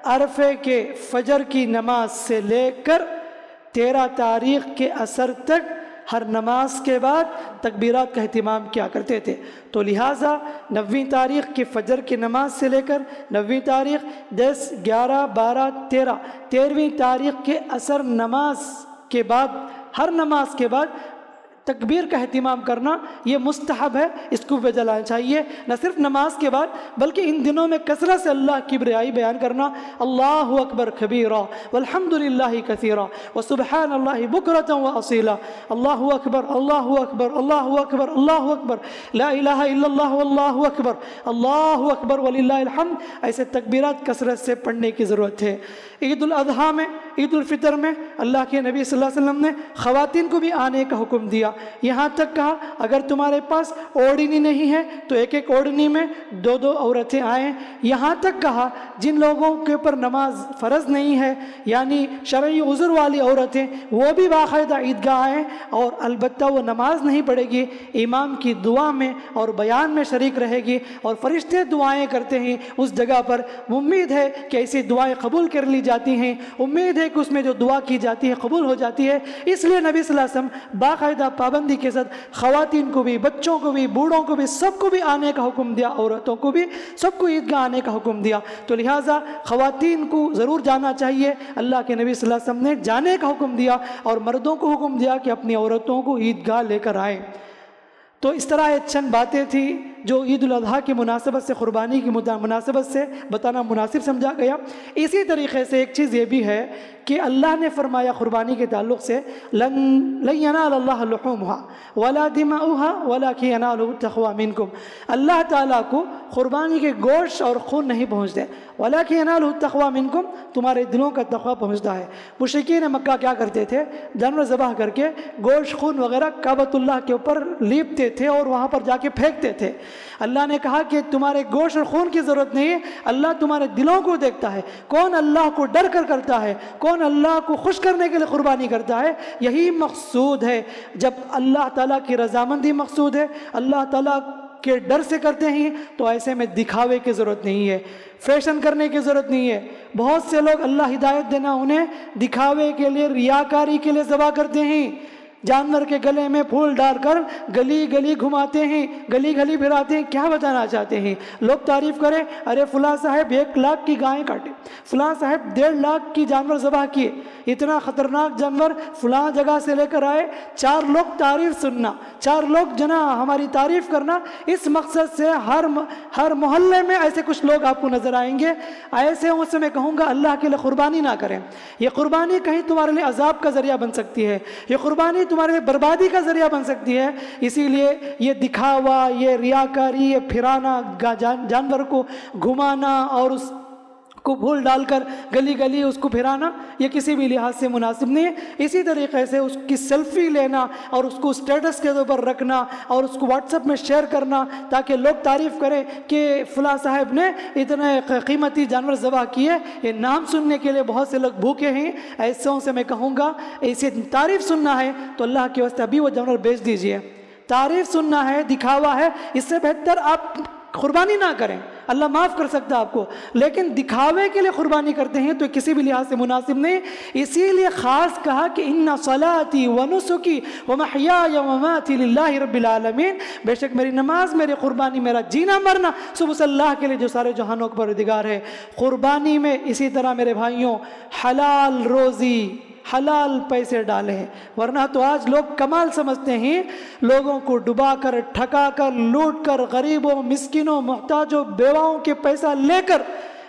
عرفے کے فجر کی نماز سے لے کر 13 تاریخ کے عصر تک ہر نماز کے بعد تکبیرات کا اہتمام کیا کرتے تھے۔ تو لہٰذا 9ویں تاریخ کی فجر کی نماز سے لے کر 9ویں تاریخ 10، 11، 12، 13ویں تاریخ کے عصر نماز کے بعد، ہر نماز کے بعد تکبیر کا اہتمام کرنا یہ مستحب ہے، اس کو بھی جلانا چاہیے۔ نہ صرف نماز کے بعد بلکہ ان دنوں میں کثرت سے اللہ کی بڑائی بیان کرنا، اللہ اکبر کبیرا والحمد للہ کثیرا وسبحان اللہ بکرۃ واصیلا، اللہ اکبر، اللہ اکبر، اللہ اکبر، اللہ اکبر، لا الہ الا اللہ واللہ اکبر، اللہ اکبر وللہ الحمد۔ ایسے تکبیرات کثرت سے پڑھنے کی ضرورت ہے۔ عید الاضحیٰ میں، عید الفطر میں اللہ کے نبی صلی اللہ علیہ وسلم نے خواتین کو بھی آنے کا حکم دیا، یہاں تک کہا اگر تمہارے پاس اوڑھنی نہیں ہے تو ایک ایک اوڑھنی میں 2 عورتیں آئیں۔ یہاں تک کہا جن لوگوں کے اوپر نماز فرض نہیں ہے، یعنی شرعی عذر والی عورتیں، وہ بھی باقاعدہ عیدگاہ آئیں، اور البتہ وہ نماز نہیں پڑھے گی، امام کی دعا میں اور بیان میں شریک رہے گی، اور فرشتے دعائیں کرتے ہیں اس جگہ پر۔ امید ہے کہ ایسی دعائیں قبول کر لی جاتی ہیں، امید ہے کہ اس میں جو دعا کی جاتی ہے قبول ہو جاتی ہے۔ اس لیے نبی صلی اللہ علیہ وسلم باقاعدہ پابندی کے ساتھ خواتین کو بھی، بچوں کو بھی، بوڑھوں کو بھی، سب کو بھی آنے کا حکم دیا، عورتوں کو بھی، سب کو عیدگاہ آنے کا حکم دیا۔ تو لہٰذا خواتین کو ضرور جانا چاہیے، اللہ کے نبی صلی اللہ علیہ وسلم نے جانے کا حکم دیا، اور مردوں کو حکم دیا کہ اپنی عورتوں کو عیدگاہ لے کر آئیں۔ تو اس طرح یہ چند باتیں تھیں جو عید الاضحیٰ کی مناسبت سے قربانی کی مناسبت سے بتانا مناسب سمجھا گیا۔ اسی طریقے سے ایک چیز یہ بھی ہے کہ اللہ نے فرمایا قربانی کے تعلق سے لن ینال اللہ لحومها ولا دماؤها ولکن ینالہ التقوی منکم، اللہ تعالیٰ کو قربانی کے گوشت اور خون نہیں پہنچتے، ولیکن ینالہ التقوی منکم، تمہارے دلوں کا تقوی پہنچتا ہے۔ مشرکین مکہ کیا کرتے تھے؟ جانور ذبح کر کے گوشت خون وغیرہ کعبۃ اللہ کے اوپر لیپتے تھے اور وہاں پر جا کے پھینکتے تھے۔ اللہ نے کہا کہ تمہارے گوشت اور خون کی ضرورت نہیں ہے، اللہ تمہارے دلوں کو دیکھتا ہے، کون اللہ کو ڈر کر کرتا ہے، کون اللہ کو خوش کرنے کے لیے قربانی کرتا ہے، یہی مقصود ہے۔ جب اللہ تعالیٰ کی رضامندی مقصود ہے، اللہ تعالیٰ کے ڈر سے کرتے ہیں، تو ایسے میں دکھاوے کی ضرورت نہیں ہے، فیشن کرنے کی ضرورت نہیں ہے۔ بہت سے لوگ اللہ ہدایت دینا انہیں دکھاوے کے لیے، ریاکاری کے لیے ذبح کرتے ہیں، جانور کے گلے میں پھول ڈال کر گلی گلی گھماتے ہیں، گلی گلی پھراتے ہیں۔ کیا بتانا چاہتے ہیں؟ لوگ تعریف کریں، ارے فلاں صاحب 1 لاکھ کی گائیں کاٹے، فلاں صاحب 1.5 لاکھ کی جانور ذبح کیے، اتنا خطرناک جانور فلاں جگہ سے لے کر آئے۔ 4 لوگ تعریف سننا، 4 لوگ جنا ہماری تعریف کرنا، اس مقصد سے ہر محلے میں ایسے کچھ لوگ آپ کو نظر آئیں گے۔ ایسے ان سے میں کہوں گا اللہ کے لیے قربانی نہ کریں۔ یہ قربانی کہیں تمہارے لیے عذاب کا ذریعہ بن سکتی ہے، یہ قربانی تمہارے لیے بربادی کا ذریعہ بن سکتی ہے۔ اسی لیے یہ دکھاوا، یہ ریاکاری، یہ پھرانا، جانور کو گھمانا اور اس کو پھول ڈال کر گلی گلی اس کو پھرانا، یہ کسی بھی لحاظ سے مناسب نہیں ہے۔ اسی طریقے سے اس کی سیلفی لینا اور اس کو اسٹیٹس کے اوپر رکھنا اور اس کو واٹس ایپ میں شیئر کرنا تاکہ لوگ تعریف کریں کہ فلاں صاحب نے اتنے قیمتی جانور ذبح کیے، یہ نام سننے کے لیے بہت سے لوگ بھوکے ہیں۔ ایسوں سے میں کہوں گا ایسی تعریف سننا ہے تو اللہ کے واسطے ابھی وہ جانور بیچ دیجئے۔ تعریف سننا ہے، دکھاوا ہے، اس سے بہتر آپ قربانی نہ کریں، اللہ معاف کر سکتا ہے آپ کو۔ لیکن دکھاوے کے لیے قربانی کرتے ہیں تو کسی بھی لحاظ سے مناسب نہیں۔ اسی لیے خاص کہا کہ ان صلاتی و نسکی و محیای و مماتی للہ رب العالمین، بے شک میری نماز، میری قربانی، میرا جینا مرنا سب اللہ کے لیے جو سارے جہانوں کا پروردگار ہے۔ قربانی میں اسی طرح میرے بھائیوں حلال روزی، حلال پیسے ڈالے ہیں، ورنہ تو آج لوگ کمال سمجھتے ہیں، لوگوں کو ڈبا کر، ٹھکا کر، لوٹ کر، غریبوں، مسکینوں، محتاجوں، بیواؤں کے پیسہ لے کر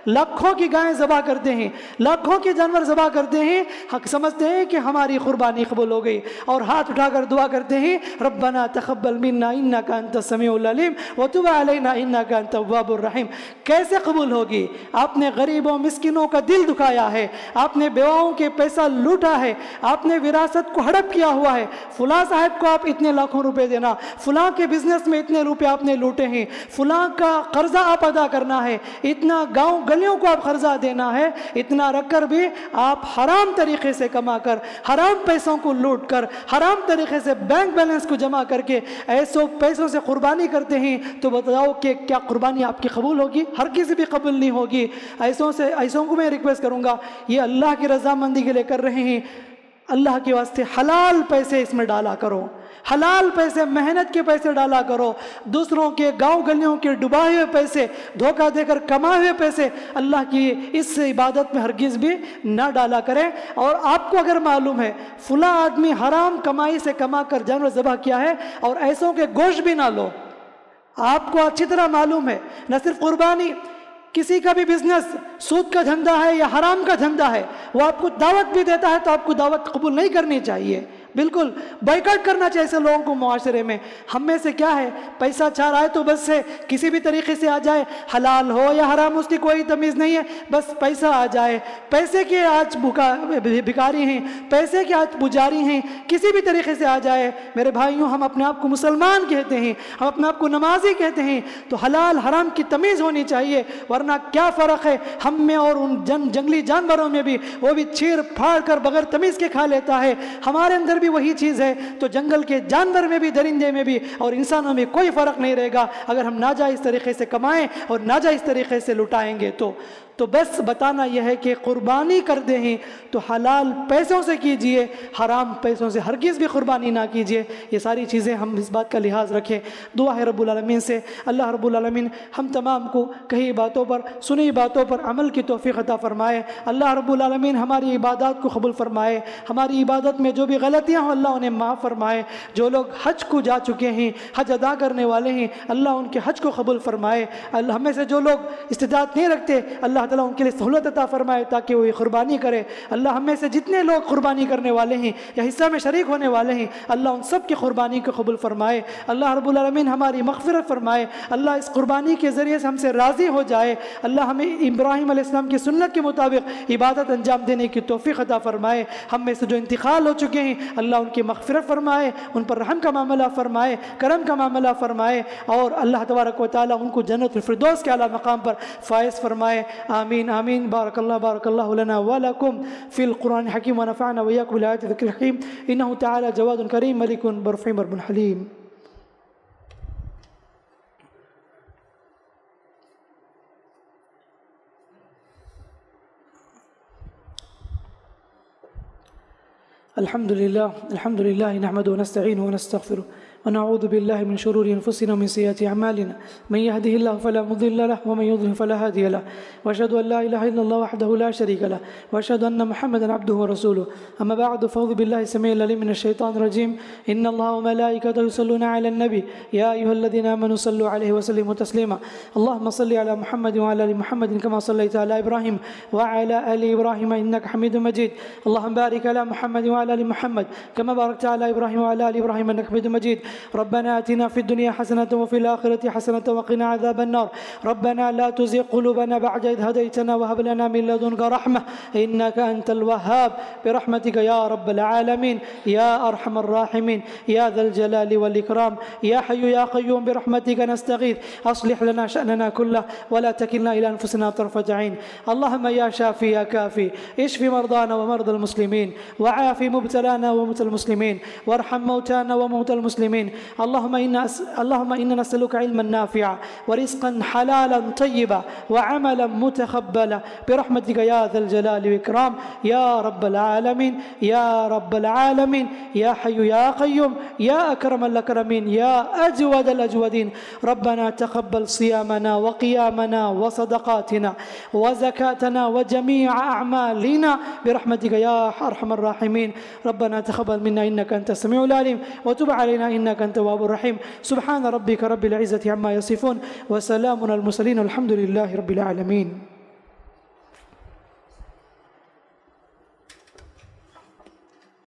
لاکھوں کی گائیں ذبح کرتے ہیں، لاکھوں کے جانور ذبح کرتے ہیں، حق سمجھتے ہیں کہ ہماری قربانی قبول ہو گئی، اور ہاتھ اٹھا کر دعا کرتے ہیں ربنا تقبل منا انک انت السمیع العلیم وتب علینا انک انت التواب الرحیم۔ کیسے قبول ہوگی؟ آپ نے غریبوں مسکینوں کا دل دکھایا ہے، آپ نے بیواؤں کے پیسہ لوٹا ہے، آپ نے وراثت کو ہڑپ کیا ہوا ہے، فلاں صاحب کو آپ اتنے لاکھوں روپے دینا، فلاں کے بزنس میں اتنے روپے آپ نے لوٹے ہیں، فلاں کا قرضہ آپ ادا کرنا ہے، اتنا گاؤں گلیوں کو آپ قرضہ دینا ہے، اتنا رکھ کر بھی آپ حرام طریقے سے کما کر، حرام پیسوں کو لوٹ کر، حرام طریقے سے بینک بیلنس کو جمع کر کے ایسوں پیسوں سے قربانی کرتے ہیں، تو بتاؤ کہ کیا قربانی آپ کی قبول ہوگی؟ ہر کسی بھی قبول نہیں ہوگی۔ ایسوں کو میں ریکویسٹ کروں گا، یہ اللہ کی رضامندی کے لیے کر رہے ہیں، اللہ کے واسطے حلال پیسے اس میں ڈالا کرو، حلال پیسے، محنت کے پیسے ڈالا کرو، دوسروں کے گاؤں گلیوں کے ڈبائے ہوئے پیسے، دھوکہ دے کر کمائے ہوئے پیسے اللہ کی اس عبادت میں ہرگز بھی نہ ڈالا کریں۔ اور آپ کو اگر معلوم ہے فلاں آدمی حرام کمائی سے کما کر جانور ذبح کیا ہے اور ایسوں کے گوشت بھی نہ لو، آپ کو اچھی طرح معلوم ہے، نہ صرف قربانی، کسی کا بھی بزنس سود کا دھندا ہے یا حرام کا دھندا ہے، وہ آپ کو دعوت بھی دیتا ہے تو آپ کو دعوت قبول نہیں کرنی چاہیے، بالکل بائیکاٹ کرنا چاہیے ایسے لوگوں کو معاشرے میں۔ ہم میں سے کیا ہے، پیسہ چاہ رہا ہے تو بس سے کسی بھی طریقے سے آ جائے، حلال ہو یا حرام اس کی کوئی تمیز نہیں ہے، بس پیسہ آ جائے۔ پیسے کے آج بھکاری ہیں، پیسے کے آج پجاری ہیں، کسی بھی طریقے سے آ جائے۔ میرے بھائیوں، ہم اپنے آپ کو مسلمان کہتے ہیں، ہم اپنے آپ کو نمازی کہتے ہیں، تو حلال حرام کی تمیز ہونی چاہیے، ورنہ کیا فرق ہے ہم میں اور ان جنگلی جانوروں میں بھی؟ وہ بھی چیر پھاڑ کر بغیر تمیز کے کھا لیتا ہے، ہمارے اندر بھی وہی چیز ہے۔ تو جنگل کے جانور میں بھی، درندے میں بھی اور انسانوں میں کوئی فرق نہیں رہے گا اگر ہم ناجائز طریقے سے کمائیں اور ناجائز طریقے سے لٹائیں گے تو تو بس بتانا یہ ہے کہ قربانی کرتے ہیں تو حلال پیسوں سے کیجئے، حرام پیسوں سے ہرگز بھی قربانی نہ کیجئے۔ یہ ساری چیزیں ہم اس بات کا لحاظ رکھیں۔ دعا ہے رب العالمین سے اللہ رب العالمین ہم تمام کو کہی باتوں پر، سنی باتوں پر عمل کی توفیق عطا فرمائے۔ اللہ رب العالمین ہماری عبادات کو قبول فرمائے، ہماری عبادت میں جو بھی غلطیاں ہوں اللہ انہیں معاف فرمائے۔ جو لوگ حج کو جا چکے ہیں، حج ادا کرنے والے ہیں، اللہ ان کے حج کو قبول فرمائے۔ اللہ ہمیں سے جو لوگ استطاعت نہیں رکھتے اللہ تعالیٰ ان کے لیے سہولت عطا فرمائے تاکہ وہ یہ قربانی کرے۔ اللہ ہمیں سے جتنے لوگ قربانی کرنے والے ہیں یا حصہ میں شریک ہونے والے ہیں اللہ ان سب کی قربانی کو قبول فرمائے۔ اللہ رب العالمین ہماری مغفرت فرمائے۔ اللہ اس قربانی کے ذریعے سے ہم سے راضی ہو جائے۔ اللہ ہمیں ابراہیم علیہ السلام کی سنت کے مطابق عبادت انجام دینے کی توفیق عطا فرمائے۔ ہم میں سے جو انتقال ہو چکے ہیں اللہ ان کی مغفرت فرمائے، ان پر رحم کا معاملہ فرمائے، کرم کا معاملہ فرمائے، اور اللہ تبارک و تعالیٰ ان کو جنت الفردوس کے اعلیٰ مقام پر فائز فرمائے۔ آمین آمین۔ بارک اللہ لنا ولکم فی القرآن الحکیم ونفعنا وإياكم بالآیات والذکر الحکیم انہ تعالی جواد کریم ملک برحیم رب حلیم۔ الحمد لله نحمده ونستعينه ونستغفره ونعوذ بالله من شرور أنفسنا ومن سيئات أعمالنا من يهده الله فلا مضل له ومن يضلل فلا هادي له وأشهد أن لا إله إلا الله وحده لا شريك له وأشهد أن محمدا عبده ورسوله أما بعد فأعوذ بالله السميع العليم من الشيطان الرجيم إن الله وملائكته يصلون على النبي يا أيها الذين آمنوا صلوا عليه وسلموا تسليما اللهم صل على محمد وعلى آل محمد كما صليت على إبراهيم وعلى آل إبراهيم إنك حميد مجيد اللهم بارك على محمد وعلى آل محمد كما باركت على إبراهيم وعلى آل إبراهيم إنك حميد مجيد ربنا آتنا في الدنيا حسنة وفي الآخرة حسنة وقنا عذاب النار ربنا لا تزغ قلوبنا بعد إذ هديتنا وهب لنا من لدنك رحمة إنك أنت الوهاب برحمتك يا رب العالمين يا أرحم الراحمين يا ذا الجلال والإكرام يا حي يا قيوم برحمتك نستغيث أصلح لنا شأننا كله ولا تكلنا إلى أنفسنا طرفة عين اللهم يا شافي يا كافي اشف مرضانا ومرضى المسلمين وعاف مبتلانا وموتى المسلمين وارحم موتانا وموتى المسلمين اللهم إنا نسألك علما نافعا ورزقا حلالا طيبا وعملا متقبلا برحمتك يا ذا الجلال والإكرام يا رب العالمين يا رب العالمين يا حي يا قيوم يا أكرم الأكرمين يا أجود الأجودين ربنا تقبل صيامنا وقيامنا وصدقاتنا وزكاتنا وجميع أعمالنا برحمتك يا أرحم الراحمين ربنا تقبل منا إنك أنت السميع العليم وتب علينا إنك أنت التواب الرحيم سبحان ربك رب العزة عما يصفون وسلام على المرسلين والحمد لله رب العالمين.